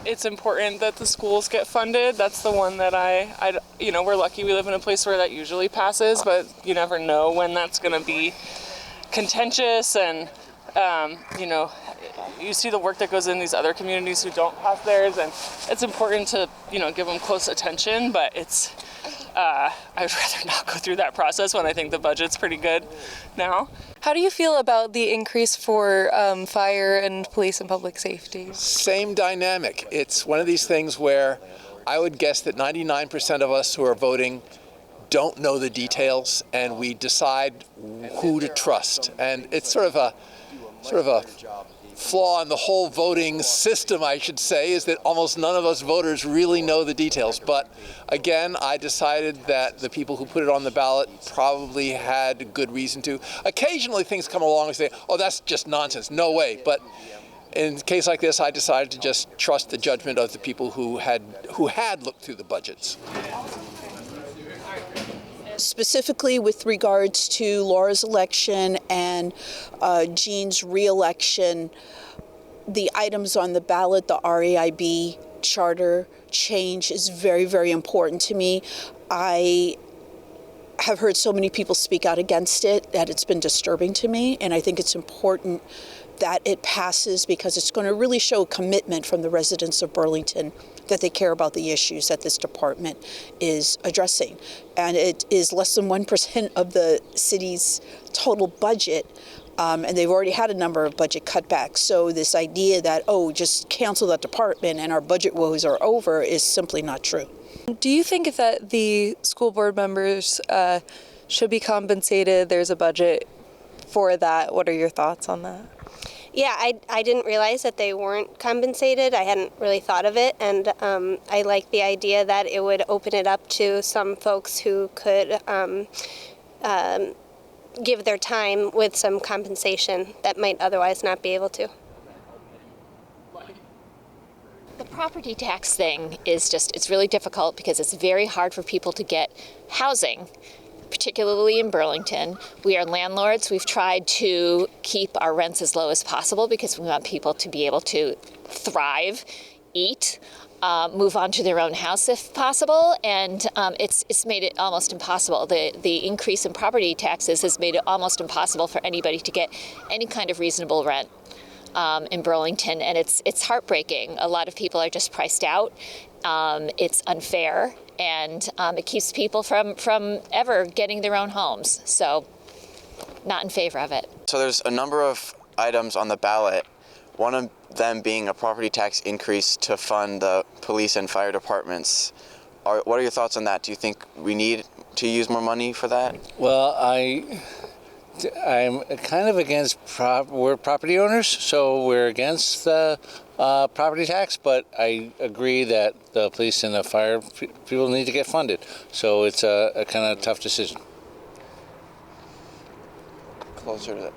it's important that the schools get funded. That's the one that we're lucky we live in a place where that usually passes, but you never know when that's going to be contentious. And you see the work that goes in these other communities who don't pass theirs, and it's important to give them close attention, but it's I would rather not go through that process when I think the budget's pretty good now. How do you feel about the increase for fire and police and public safety? Same dynamic. It's one of these things where I would guess that 99% of us who are voting don't know the details, and we decide who to trust. And it's sort of a flaw in the whole voting system, I should say, is that almost none of us voters really know the details. But again, I decided that the people who put it on the ballot probably had good reason to. Occasionally things come along and say, oh, that's just nonsense, no way. But in a case like this, I decided to just trust the judgment of the people who had looked through the budgets. Specifically with regards to Laura's election and Jean's re-election, the items on the ballot, the RAIB charter change is very, very important to me. I have heard so many people speak out against it that it's been disturbing to me, and I think it's important that it passes because it's going to really show commitment from the residents of Burlington that they care about the issues that this department is addressing. And it is less than 1% of the city's total budget, and they've already had a number of budget cutbacks. So this idea that, oh, just cancel that department and our budget woes are over is simply not true. Do you think that the school board members should be compensated? There's a budget for that. What are your thoughts on that? Yeah, I didn't realize that they weren't compensated. I hadn't really thought of it, and I like the idea that it would open it up to some folks who could give their time with some compensation that might otherwise not be able to. The property tax thing is it's really difficult because it's very hard for people to get housing, particularly in Burlington. We are landlords. We've tried to keep our rents as low as possible because we want people to be able to thrive, eat, move on to their own house if possible, and it's made it almost impossible. The increase in property taxes has made it almost impossible for anybody to get any kind of reasonable rent in Burlington, and it's heartbreaking. A lot of people are just priced out. It's unfair, and it keeps people from ever getting their own homes. So, not in favor of it. So there's a number of items on the ballot, one of them being a property tax increase to fund the police and fire departments. What are your thoughts on that? Do you think we need to use more money for that? Well, I'm kind of against we're property owners, so we're against the property tax, but I agree that the police and the fire people need to get funded. So it's a kind of tough decision. Closer to that.